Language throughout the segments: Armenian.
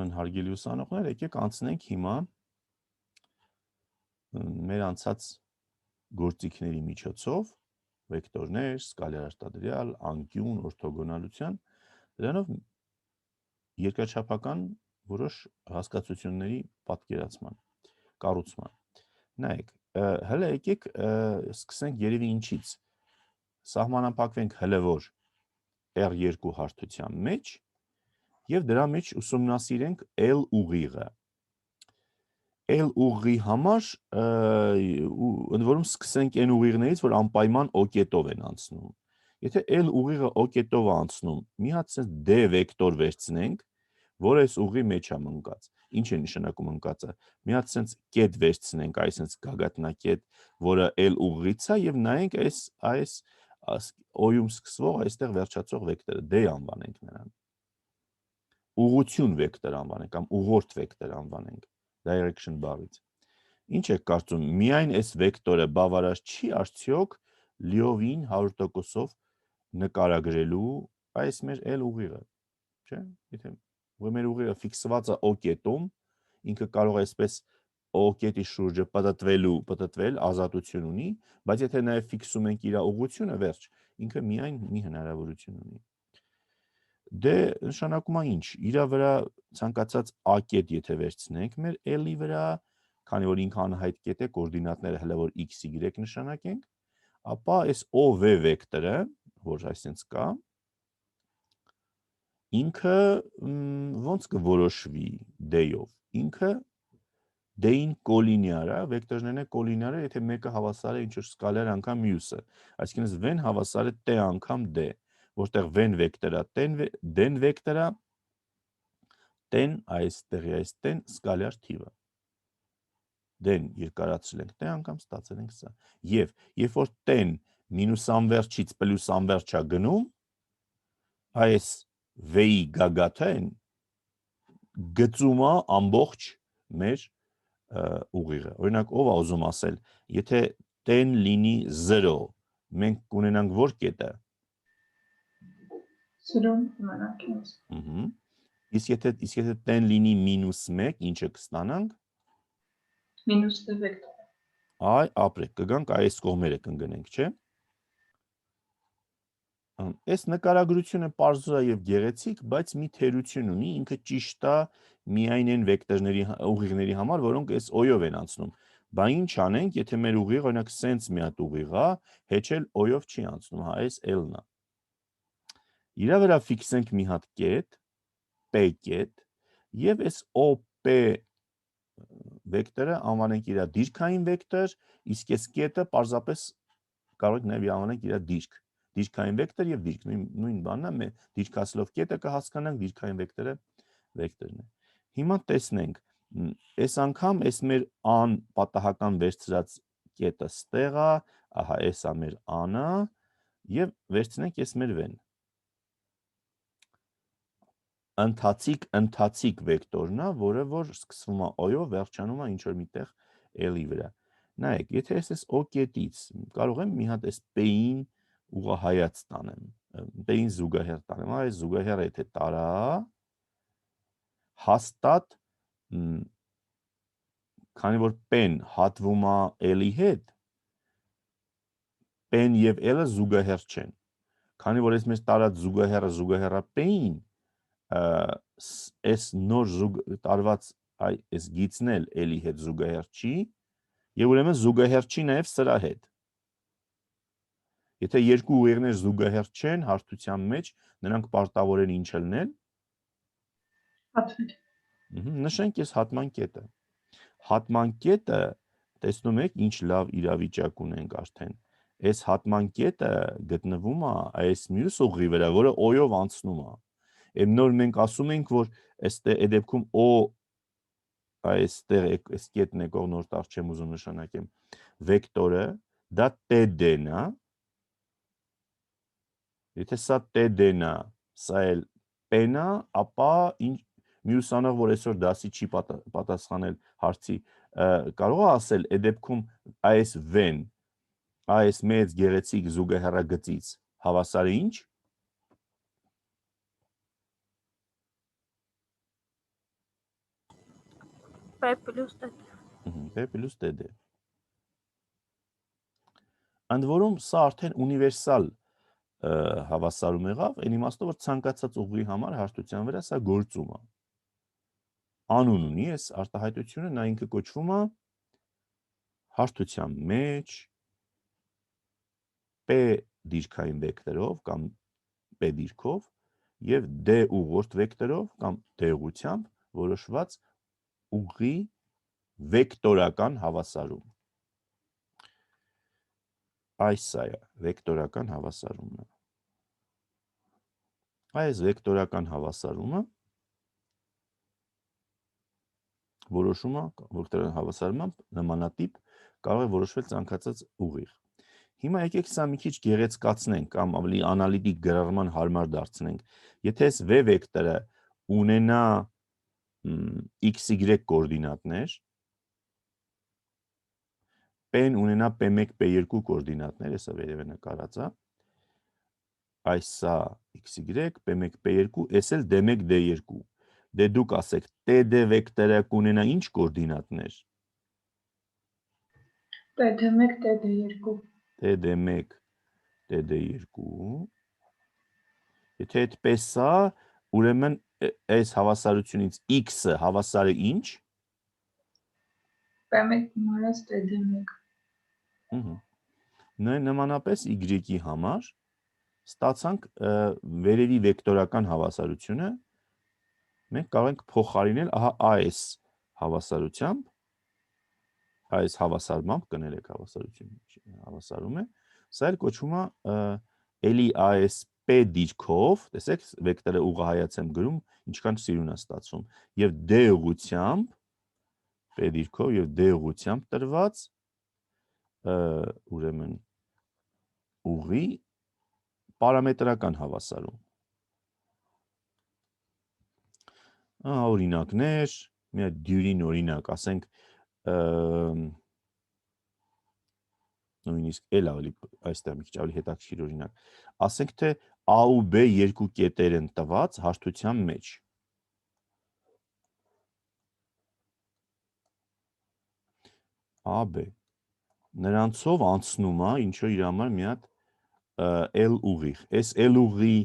Ուրեմն հարգելի ուսանողներ, եկեք անցնենք հիմա մեր անցած գործիքների միջոցով վեկտորներ, սկալար արտադրյալ, անկյուն, օրթոգոնալության, դրանով երկրաչափական որոշ հասկացությունների պատկերացման, կառուցման։ Նայեք, հələ եկեք սկսենք երևի ինչից։ Սահմանափակվենք հələ որ R2 հարթության մեջ եւ դրա մեջ ուսումնասիրենք L ուղիղը։ L ուղի համար ընդ որում սկսենք այն ուղիղներից, որ անպայման O կետով են անցնում։ Եթե L ուղիղը O կետով է անցնում, մի հատ sense D վեկտոր վերցնենք, որը այս ուղի մեջ է ընկած։ Ինչ է նշանակում ընկածը։ Մի հատ sense կետ վերցնենք, այս sense գագաթնակետ, որը L ուղղից է եւ նայենք այս O-ում սկսվող այստեղ վերջացող վեկտորը D անվանենք նրան։ Ուղղություն վեկտոր անվանենք կամ ուղղորդ վեկտոր անվանենք direction բառից։ Ինչ եք կարծում, միայն այս վեկտորը բավարար չի արդյոք լիովին 100%-ով նկարագրելու այս մեր L ուղիղը, չէ՞։ Եթե մեր ուղիղը ֆիքսված է O կետում, ինքը կարող է այսպես O կետի շուրջը պտտվել, ազատություն ունի, բայց եթե նաև ֆիքսում ենք իր ուղղությունը, վերջ, ինքը միայն մի հնարավորություն ունի։ Դե նշանակում է ինչ, իրա վրա ցանկացած A կետ եթե վերցնենք մեր L-ի վրա, քանի որ ինքը անհայտ կետ է, կոորդինատները հələ որ x, y նշանակենք, ապա այս OV վեկտորը, որ այսպես կա, ինքը ոնց կորոշվի D-ով։ Ինքը D-ին կոլինիար է, վեկտորներն են կոլինիար է, եթե մեկը հավասար է ինչ-որ սկալար անգամ մյուսը։ Այսինքն v-ն հավասար է t անգամ d, որտեղ v-ն վեկտոր է, d-ն վեկտոր է, t-ն այստեղի այս t-ն սկալար թիվը։ D-ն երկարացրել ենք t անգամ, ստացել ենք սա։ Եվ երբ որ t-ն մինուս անվերջից պլյուս անվերջ է գնում, այս v-ի գագաթը գծում է ամբողջ մեր ուղիղը։ Օրինակ, ով է ուզում ասել, եթե t-ն լինի 0, մենք կունենանք որ կետը։ 0 ունենանք ինձ։ Իսկ եթե t-ն լինի -1, ինչը կստանանք։ Մինուս d վեկտոր։ Այ, ապրեք, կգանք այս կողմերը կընկնենք, չէ՞։ Այս նկարագրությունը պարզ է եւ գեղեցիկ, բայց մի թերություն ունի, ինքը ճիշտ է միայն այն վեկտորների ուղիղների համար, որոնք այս O-ով են անցնում։ Բա ինչ անենք, եթե մեր ուղիղը օրինակ սենց մի հատ ուղիղ է, հեչել O-ով չի անցնում, հա, այս L-ն է։ Իրա վրա ֆիքսենք մի հատ կետ, P կետ, եւ այս OP վեկտորը անվանենք իր դիրքային վեկտոր, իսկ այս կետը պարզապես կարող եք նաև անվանենք իր դիրք։ Դիրքային վեկտոր եւ դիրք, նույն բանն է, դիրքասլով կետը կհասկանանք, դիրքային վեկտորը վեկտորն է։ Հիմա տեսնենք, այս անգամ այս մեր an պատահական վերցրած կետը ստեղ է, ահա այս է մեր an-ը եւ վերցնենք այս մեր v-ն։ Ընթացիկ վեկտորն է, որը որ սկսվում է O-ով, վերջանում է ինչ-որ միտեղ L-ի վրա։ Նայեք, եթե ես O կետից կարող եմ մի հատ այս P-ին ուղղահայաց տանեմ, P-ին զուգահեռ տանեմ, այս զուգահեռը եթե տարա, հաստատ, քանի որ P-ն հատվում է L-ի հետ, P-ն եւ L-ը զուգահեռ չեն։ Քանի որ այս մեր տարած զուգահեռը P-ին, այս նոր տարված այս գիծն էլ L-ի հետ զուգահեռ չի, եւ ուրեմն զուգահեռ չի նաեւ սրա հետ։ Եթե երկու ուղիղներ զուգահեռ չեն հարթության մեջ, նրանք պարտավոր են ինչ լինել։ Հատվել։ Նշենք այս հատման կետը։ Հատման կետը, տեսնում եք, ինչ լավ իրավիճակ ունենք արդեն։ Այս հատման կետը գտնվում է այս մյուս ուղի վրա, որը O-ով անցնում է։ Եմ նոր մենք ասում ենք, որ այստեղ այդ դեպքում O այստեղ այս կետն է նոր տար չեմ ուզում նշանակեմ վեկտորը, դա TD-ն է։ Եթե սա TD-ն է, սա էլ P-ն է, ապա մյուս անող, որ այսօր դասի չի պատասխանել հարցի, կարող է ասել այդ դեպքում այս V-ն, այս մեծ գեղեցիկ զուգահեռագծից հավասար է ինչ։ P plus DD։ P plus DD։ Ընդ որում սա արդեն ունիվերսալ հավասարում եղավ, այն իմաստով որ ցանկացած ուղղի համար հարթության վրա սա գործում է։ Անուն ունի այս արտահայտությունը, նա ինքը կոչվում է հարթության մեջ P դիրքային վեկտորով կամ P դիրքով եւ D ուղղորդ վեկտորով կամ D ուղղությամբ որոշված ուղղի վեկտորական հավասարում։ Այս սա է վեկտորական հավասարումը։ Այս վեկտորական հավասարումը որոշումը վեկտորական հավասարմամբ նմանատիպ կարող է որոշվել ցանկացած ուղիղ։ Հիմա եկեք սա մի քիչ գեղեցկացնենք կամ ավելի անալիտիկ գրառման հարմար դարձնենք։ Եթե այս V վեկտորը ունենա XY կոորդինատներ, P-ն ունենա P1, P2 կոորդինատներ, հեսա վերև է նկարած է, այս սա XY, P1, P2, ես էլ D1, D2, դե դուք ասեք, TD վեկտորը կունենա ինչ կոորդինատներ, TD1, TD2, TD1, TD2, եթե այդպես է, ուրեմն այս հավասարությունից X-ը հավասարը ինչ, P1 մարած TD1, նմանապես Y-ի համար ստացանք վերևի վեկտորական հավասարությունը, մենք կարող ենք փոխարինել ահա այս հավասարությամբ, այս հավասարմամբ կներեք հավասարում է, սա էլ կոչվում է էլի այս P դիրքով, տեսեք վեկտորը ուղղահայաց եմ գրում, ինչքան սիրուն է ստացվում, եւ D ուղղությամբ, P դիրքով եւ D ուղղությամբ տրված ուրեմն ուղի պարամետրական հավասարում։ Օրինակներ, մի հատ դյուրին օրինակ, ասենք նույնիսկ էլ ավելի այստեղ մի քիչ ավելի հետաքրքիր օրինակ, ասենք թե A ու B երկու կետեր են տված հարթության մեջ։ A, B նրանցով անցնում է, ինչ որ իր համար մի հատ L ուղիղ։ Այս L ուղի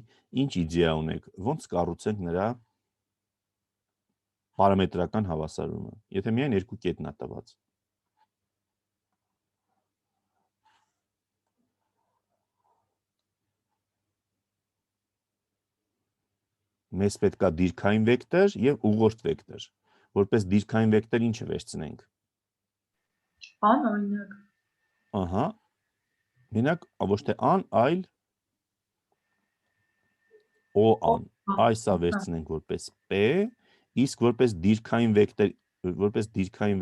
ինչ իդեա ունեք, ոնց կառուցենք նրա պարամետրական հավասարումը, եթե միայն երկու կետն է տված։ Մեզ պետք է դիրքային վեկտոր եւ ուղղորդ վեկտոր։ Որպես դիրքային վեկտոր ինչը վերցնենք։ An օրինակ։ Ահա։ Մենակ ոչ թե an, այլ O-an։ Այսա վերցնենք որպես P, իսկ որպես դիրքային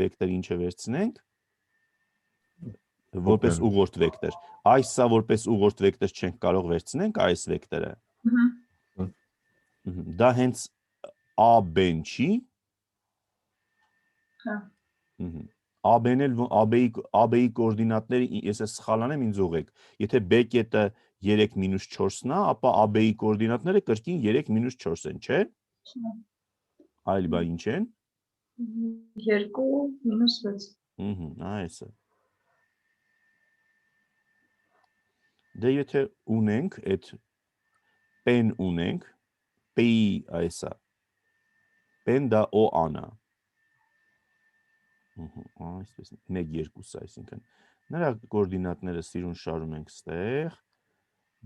վեկտոր ինչը վերցնենք, որպես ուղղորդ վեկտոր։ Այսա որպես ուղղորդ վեկտոր չենք կարող վերցնենք այս վեկտորը։ Դա հենց AB-ն չի։ Հա։ AB-ն էլ AB-ի կոորդինատները, ես է սխալ անեմ, ինձ ուղղեք։ Եթե B կետը 3-4-ն է, ապա AB-ի կոորդինատները կրկին 3-4 են, չէ՞։ Այլ բա ինչ են։ 2-6։ Այսը։ Դե եթե ունենք այդ P-ն ունենք, P-ի այսա։ P-ն դա O-an է։ Այսպես 1-2-ը, այսինքն նրա կոորդինատները սիրուն շարում ենք ստեղ,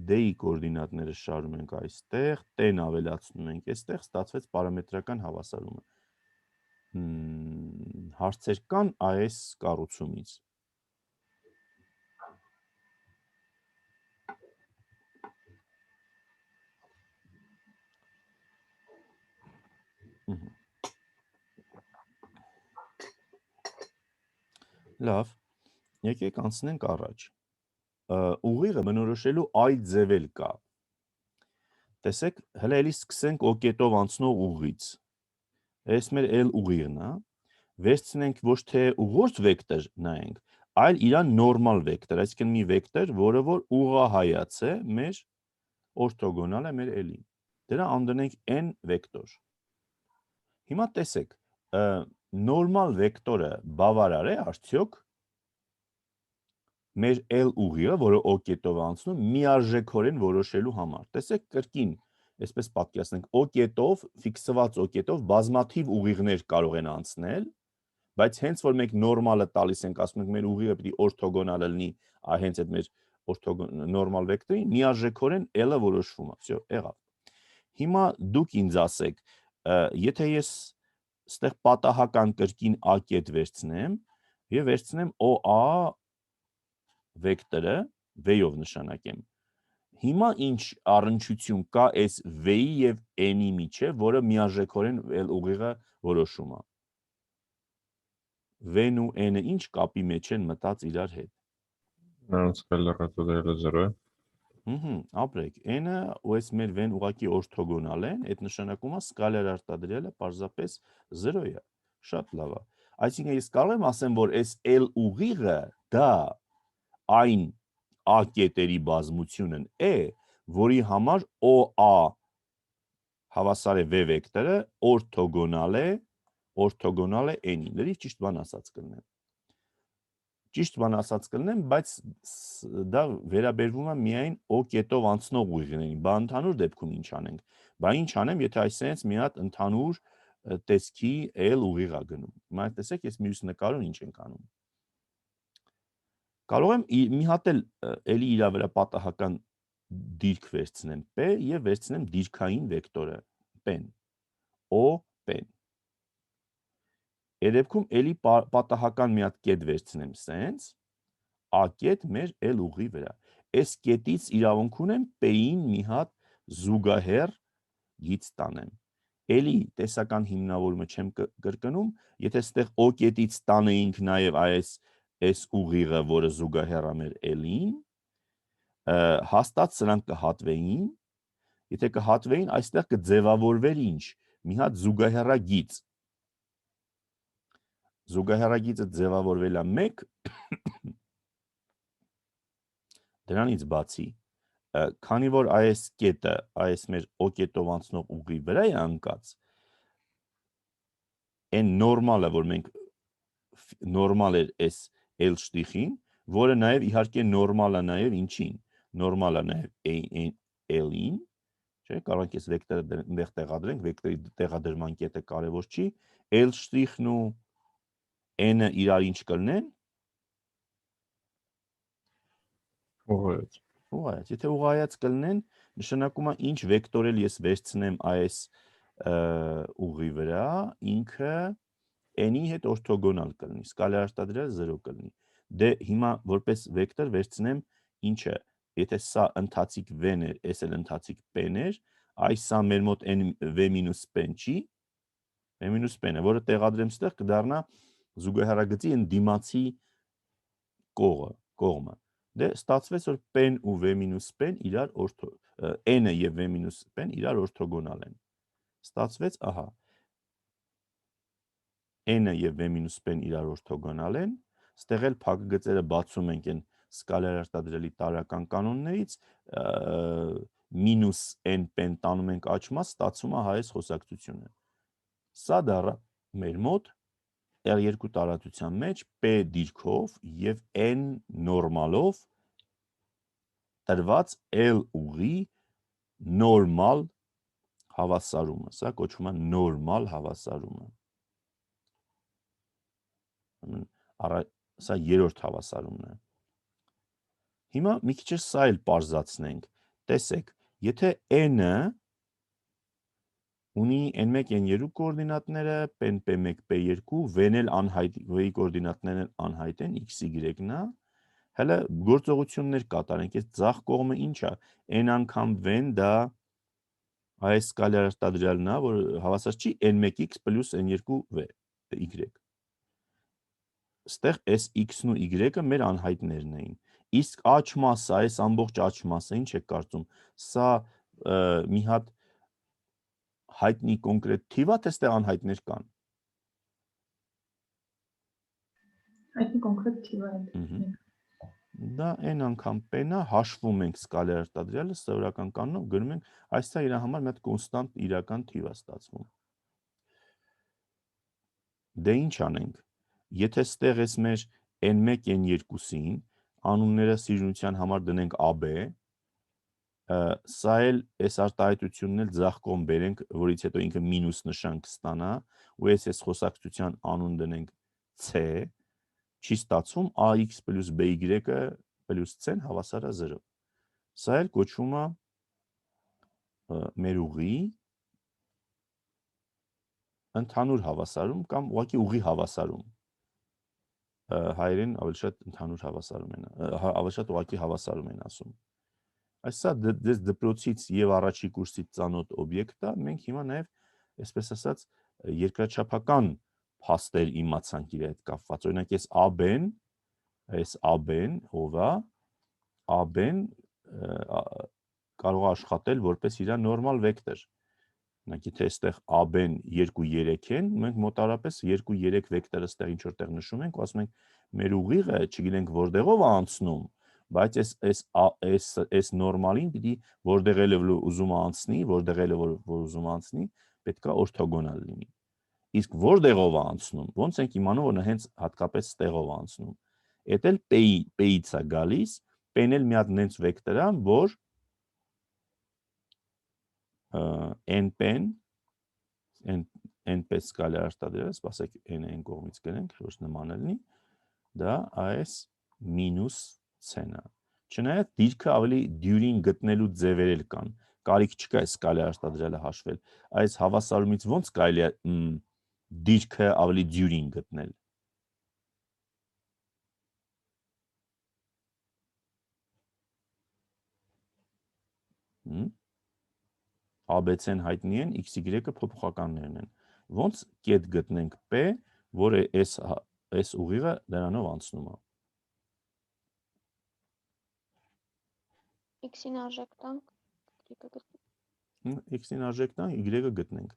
D-ի կոորդինատները շարում ենք այստեղ, T-ն ավելացնում ենք այստեղ, ստացվեց պարամետրական հավասարումը։ Հարցեր կան այս կառուցումից։ Լավ, եկեք անցնենք առաջ։ Ուղիղը բնորոշելու այդ ձև էլ կա։ Տեսեք, հələ էլի սկսենք օկետով անցնող ուղից։ Այս մեր L ուղիղն է։ Վերցնենք ոչ թե ուղղորդ վեկտոր նայենք, այլ իրան նորմալ վեկտոր, այսինքն մի վեկտոր, որը որ ուղղահայաց է, մեր օրթոգոնալ է մեր L-ին։ Դրա անդրնենք n վեկտոր։ Հիմա տեսեք, նորմալ վեկտորը բավարար է արդյոք մեր L ուղիը, որը O կետով անցնում, միարժեքորեն որոշելու համար։ Տեսեք կրկին, այսպես պատկերացնենք, O կետով, ֆիքսված O կետով բազմաթիվ ուղիղներ կարող են անցնել, բայց հենց որ մենք նորմալը տալիս ենք, ասում ենք մեր ուղիղը պիտի օրթոգոնալ լինի, հենց այդ մեր նորմալ վեկտորի, միարժեքորեն L-ը որոշվում է, всё, եղավ։ Հիմա դուք ինձ ասեք, եթե ես ստեղ պատահական կրկին A կետ վերցնեմ եւ վերցնեմ OA վեկտորը V-ով նշանակեմ, հիմա ինչ առնչություն կա այս V-ի եւ N-ի միջեւ, որը միարժեքորեն L ուղիղը որոշում է։ V-ն ու N-ը ինչ կապի մեջ են մտած իրար հետ։ Նրանց սկալարատորը 0 է։ Ապրեք, N-ը ու այս մեր V-ն ուղղակի օրթոգոնալ են, այդ նշանակում է սկալար արտադրյալը պարզապես 0 է։ Շատ լավ է։ Այսինքն ես կարող եմ ասեմ, որ այս L ուղիղը դա այն A կետերի բազմությունն է, որի համար OA հավասար է V վեկտորը օրթոգոնալ է N-ին։ Լրիվ ճիշտ բան ասած կլինեմ։ Ճիշտ բան ասած կլինեմ, բայց դա վերաբերվում է միայն O կետով անցնող ուղիղներին։ Բա ընդհանուր դեպքում ինչ անենք։ Բա ինչ անեմ, եթե այսպես մի հատ ընդհանուր տեսքի L ուղիղ է գնում։ Հիմա տեսեք, ես մյուս նկարում ինչ ենք անում։ Կարող եմ մի հատ էլի իր վրա պատահական դիրք վերցնեմ P եւ վերցնեմ դիրքային վեկտորը P-ն, O-P-ն։ Երևքում էլի պատահական մի հատ կետ վերցնեմ սենց, A կետ մեր L ուղի վրա։ Այս կետից իրավունք ունեմ P-ին մի հատ զուգահեռ գիծ տանեմ։ Էլի տեսական հիմնավորումը չեմ կրկնում, եթե ստեղ O կետից տանեինք նաև այս ուղիղը, որը զուգահեռ է մեր L-ին, հաստատ սրանք կհատվեին, եթե կհատվեին, այստեղ կձևավորվեր ինչ, մի հատ զուգահեռագիծ։ Զուգահեռագիծը ձևավորվել է 1, դրանից բացի, քանի որ այս կետը, այս մեր O կետով անցնող ուղի վրա է ընկած, այն նորմալը, որ մենք նորմալ էր այս L շտիխին, որը նաև իհարկե նորմալ է նաև ինչին, նորմալ է նաև L-ին, չէ, կարող ենք այս վեկտորը այնտեղ տեղադրենք, վեկտորի տեղադրման կետը կարևոր չի, L շտիխն ու N-ը իրար ինչ կլինեն, ուղղայաց, եթե ուղղայաց կլինեն, նշանակում է ինչ վեկտոր էլ ես վերցնեմ այս ուղի վրա, ինքը N-ի հետ օրթոգոնալ կլինի, սկալար արտադրյալը 0 կլինի։ Դե հիմա որպես վեկտոր վերցնեմ ինչը, եթե սա ընթացիկ V-ն էր, այս էլ ընթացիկ P-ն էր, այս սա մեր մոտ V-P-ն չի, V-P-ն է, որը տեղադրեմ ստեղ կդառնա զուգահեռագծի ընդդիմացի կողմը։ Դե ստացվեց, որ P-ն ու V-P-ն իրար N-ը եւ V-P-ն իրար օրթոգոնալ են։ Ստացվեց, ահա, N-ը եւ V-P-ն իրար օրթոգոնալ են, ստեղ էլ փակագծերը բացում ենք այն սկալար արտադրյալի տարրական կանոններից, մինուս N-P-ն տանում ենք աճմաս, ստացվում է այս խոսակցությունը։ Սա դառա մեր մոտ R2 տարածության մեջ P դիրքով եւ N նորմալով տրված L ուղի նորմալ հավասարումը, սա կոչվում է նորմալ հավասարումը։ Սա երրորդ հավասարումն է։ Հիմա մի քիչ սա էլ պարզացնենք։ Տեսեք, եթե N-ը ունի N1, N2 կոորդինատները, P-ն P1, P2, V-ն էլ անհայտ, V-ի կոորդինատներն անհայտ են, X, Y-ն է, հələ գործողություններ կատարենք, այս ձախ կողմը ինչ է, N անգամ V-ն դա այս սկալար արտադրյալն է, որ հավասար չի N1X plus N2V, Y։ Ստեղ այս X-ն ու Y-ը մեր անհայտներն էին։ Իսկ աճ մասը, այս ամբողջ աճ մասը ինչ է կարծում, սա մի հատ հայտնի կոնկրետ թիվ է, թե ստեղ անհայտներ կան։ Հայտնի կոնկրետ թիվ է։ Դա N անգամ P-ն է, հաշվում ենք սկալար արտադրյալը, սովորական կանոնով գնում ենք, այսօր իր համար մի հատ կոնստանտ իրական թիվ է ստացվում։ Դե ինչ անենք, եթե ստեղ ես մեր n1, n2-ին, անունները սիրունության համար դնենք AB, սա էլ այս արտահայտությունն էլ ձախ կողմ բերենք, որից հետո ինքը մինուս նշան կստանա, ու այս խոսակցության անուն դնենք C, չի ստացվում AX plus BY plus C-ն հավասար է 0։ Սա էլ կոչվում է մեր ուղի ընդհանուր հավասարում կամ ուղղակի ուղի հավասարում։ Հայերեն ավելի շատ ընդհանուր հավասարում են, ավելի շատ ուղղակի հավասարում են ասում։ Այսա դες դպրոցից եւ առաջի կուրսից ծանոթ օբյեկտ է, մենք հիմա նաեւ, այսպես ասած, երկրաչափական փաստեր իմացանք իր հետ կապված։ Օրինակ, այս AB-ն, ով է, AB-ն կարող է աշխատել որպես իր նորմալ վեկտոր։ Օրինակ, եթե այստեղ AB-ն 2-3 են, մենք մոտարապես 2-3 վեկտորը այստեղ ինչ որտեղ նշում ենք, ու ասում ենք մեր ուղիղը, չգիտենք որտեղով է անցնում, բայց այս նորմալին պիտի որտեղ էլ ուզում անցնի, որտեղ էլ որ ուզում անցնի, պետք է օրթոգոնալ լինի։ Իսկ որտեղով է անցնում, ոնց ենք իմանում, որ հենց հատկապես ստեղով անցնում։ Էդ էլ P-ից է գալիս, P-ն էլ մի հատ նենց վեկտոր է, որ n-պես կարելի արտադրել, սպասեք n կողմից գրենք, որ նման լինի, դա AS մինուս C-ն է։ Չնայած դիրքը ավելի դյուրին գտնելու ձևեր էլ կան, կարիք չկա այս կարելի արտադրելը հաշվել, այս հավասարումից ոնց կարելի է դիրքը ավելի դյուրին գտնել։ ABC-ն հայտնի են, XY-ը փոփոխականներն են։ Ոնց կետ գտնենք P, որը այս ուղիղը դրանով անցնում է։ X-ին արժեք տանք, Y-ը գտնենք։ X-ին արժեք տանք, Y-ը գտնենք։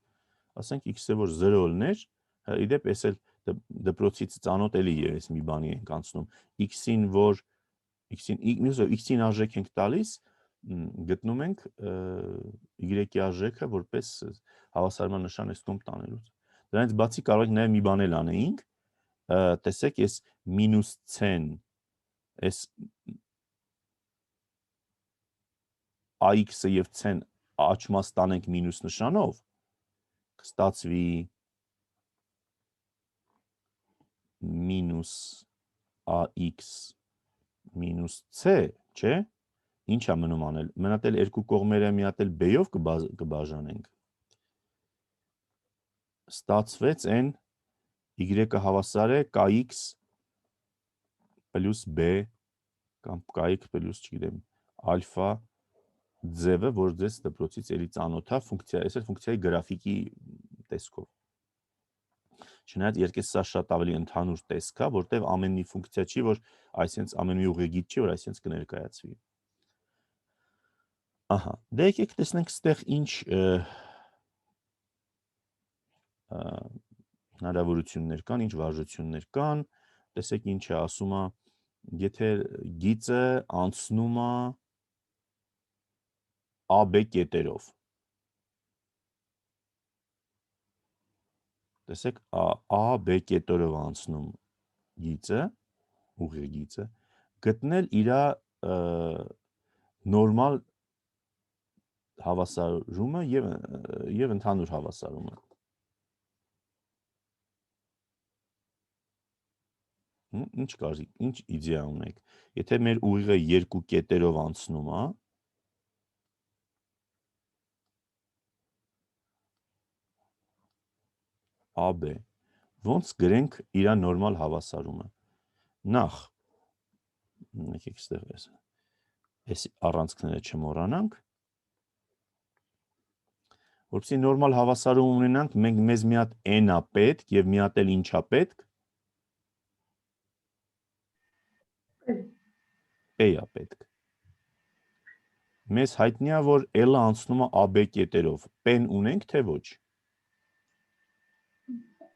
Ասենք X-ը որ 0 լներ, իդեպ այս էլ դպրոցից ծանոթ էլի ես մի բանի ենք անցնում։ X-ին որ X-ին արժեք ենք տալիս, գտնում ենք Y-ի արժեքը որպես հավասարման նշան այս կողմ տանելուց։ Դրանից բացի կարող ենք նաև մի բան էլ անեինք, տեսեք, այս մինուս C-ն, այս AX-ը եւ C-ն աճմաս տանենք մինուս նշանով, կստացվի մինուս AX մինուս C, չէ՞։ Ինչ է մնում անել։ Մենատ էլ երկու կողմերը մի հատ էլ B-ով կբաժանենք։ Ստացվեց n Y-ը հավասար է KX պլյուս B կամ KX պլյուս, չգիտեմ, ալֆա ձևը, որ ձեզ դպրոցից էլի ծանոթ է ֆունկցիա, այս ֆունկցիայի գրաֆիկի տեսքով։ Չնայած երկես սա շատ ավելի ընդհանուր տեսք է, որտեղ ամեն մի ֆունկցիա չի, որ այսինքն ամեն մի ուղեգիծ չի, որ այսինքն կներկայացվի։ Ահա, դե եկեք տեսնենք ստեղ ինչ հնարավորություններ կան, ինչ վարժություններ կան, տեսեք ինչ է ասում է, եթե գիծը անցնում է AB կետերով։ Տեսեք, AB կետերով անցնում գիծը, ուղեգիծը, գտնել իր նորմալ հավասարումը եւ ընդհանուր հավասարումը։ Ինչ կարի, ինչ իդեա ունեք։ Եթե մեր ուղիղը երկու կետերով անցնում է, AB, ոնց գրենք իր նորմալ հավասարումը։ Նախ, եկեք ստեղ այս առանցքները չմոռանանք, որպեսզի նորմալ հավասարում ունենանք, մենք մեզ մի հատ n-ա պետք եւ մի հատ էլ ինչա պետք։ P-ա պետք։ Մեզ հայտնի է, որ L-ը անցնում է AB կետերով։ P-ն ունենք, թե ոչ։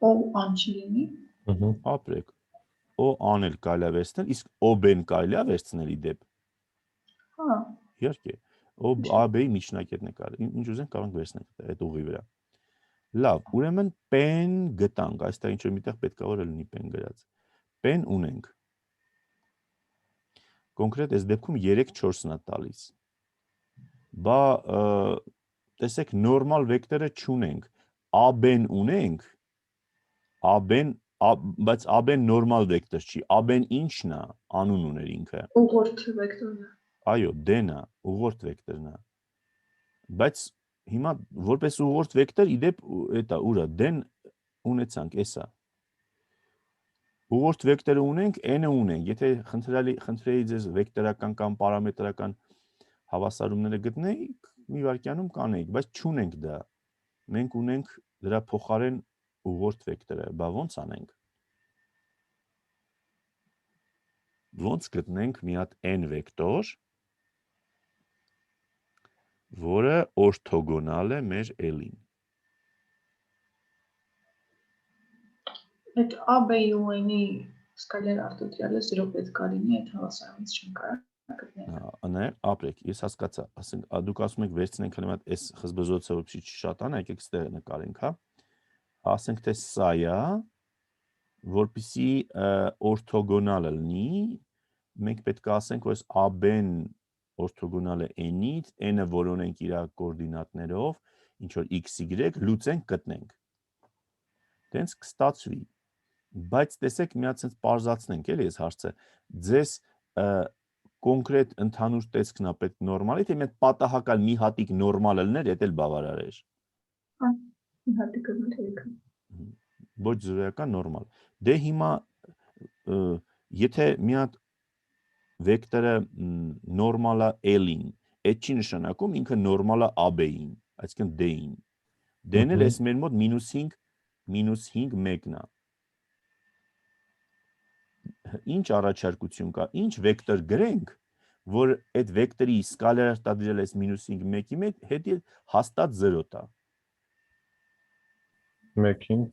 O անչի լինի։ Ապրեք։ O անել կարելի է վերցնել, իսկ OB-ն կարելի է վերցնել իդեպ։ Հա։ Իհարկե, AB-ի միջնակետն է կարելի։ Ինչ ուզենք կարող ենք վերցնել այդ ուղի վրա։ Լավ, ուրեմն pen գտանք, այստեղ ինչ որ միտեղ պետք է որ լինի pen գրած։ Pen ունենք։ Կոնկրետ այս դեպքում 3-4-ն է տալիս։ Բա տեսեք նորմալ վեկտորը չունենք։ AB-ն ունենք։ AB-ն, բայց AB-ն նորմալ վեկտոր չի։ AB-ն ինչն է, անուն ուներ ինքը։ Ուղղորդ վեկտորն է։ Այո, D-ն է, ուղղորդ վեկտորն է։ Բայց հիմա որպես ուղղորդ վեկտոր իդեպ էտա ուրա D-ն ունեցանք, էսա։ Ուղղորդ վեկտորը ունենք, n-ը ունենք։ Եթե խնդրեի ձեզ վեկտորական կամ պարամետրական հավասարումները գտնեիք, մի վայրկյանում կանեիք, բայց չունենք դա։ Մենք ունենք դրա փոխարեն ուղղորդ վեկտորը, բա ո՞նց անենք։ Ոնց գտնենք մի հատ n վեկտոր, որը օրթոգոնալ է մեր L-ին։ Այդ AB-ի ու N-ի սկալար արտադրյալը 0 պետք է լինի, այդ հավասարումից չեն կարող գտնել։ Ա, ապրեք, ես հասկացա, ասենք դուք ասում եք վերցնենք հենց այս խզբզոցը որպեսզի չշատանա, եկեք ստեղ նկարենք, հա։ Ասենք թե սա է, որպեսզի օրթոգոնալը լինի, մենք պետք է ասենք, որ այս AB-ն օրթոգոնալ է n-ից, n-ը որոնենք իր կոորդինատներով, ինչ որ x, y, լուծենք, գտնենք։ Դենց կստացվի։ Բայց տեսեք, մի հատ sense պարզացնենք, էլի այս հարցը։ Ձեզ կոնկրետ ընդհանուր տեսքն է պետք նորմալի, թե մենք պատահական մի հատիկ նորմալը լիներ, դա էլ բավարար էր։ Մի հատիկը մտերիքը։ Ոչ զրոյական նորմալ։ Դե հիմա եթե մի հատ վեկտորը նորմալը L-ին, այդ չի նշանակում ինքը նորմալը AB-ին, այսինքն D-ին։ D-ն էլ էս մեր մոտ -5 1-ն է։ Ինչ առաջարկություն կա, ինչ վեկտոր գրենք, որ այդ վեկտորի սկալար արտադրյալ այս -5 1-ի հետ հաստատ 0 տա։ 1-ին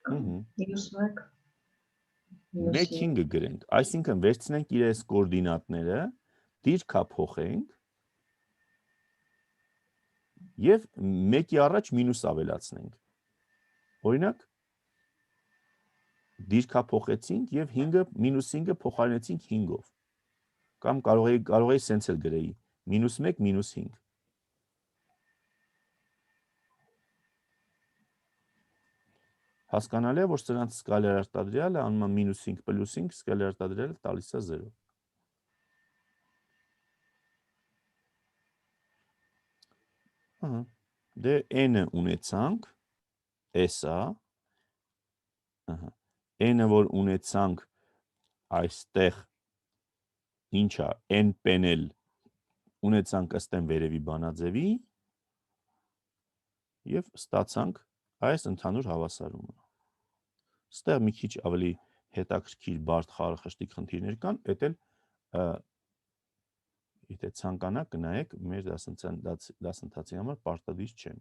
-1 1-5-ը գրենք, այսինքն վերցնենք իր այս կոորդինատները, դիրքա փոխենք եւ 1-ի առաջ մինուս ավելացնենք։ Օրինակ դիրքա փոխեցինք եւ 5-ը փոխարինեցինք 5-ով։ Կամ կարող էի սենց էլ գրեի -1 -5։ Հասկանալի է, որ սրանց սկալար արտադրյալը անում է -5 + 5, սկալար արտադրյալը տալիս է 0։ Դե n-ը ունեցանք, էսա, n-ը որ ունեցանք այստեղ ինչա n pen-էլ ունեցանք ըստեմ վերևի բանաձևի եւ ստացանք այս ընդհանուր հավասարումը։ Ստեղ մի քիչ ավելի հետաքրքիր բարդ խարխշտիկ խնդիրներ կան, դա էլ եթե ցանկանաք կնայեք մեր դասընթացի համար պարտադիր չեն։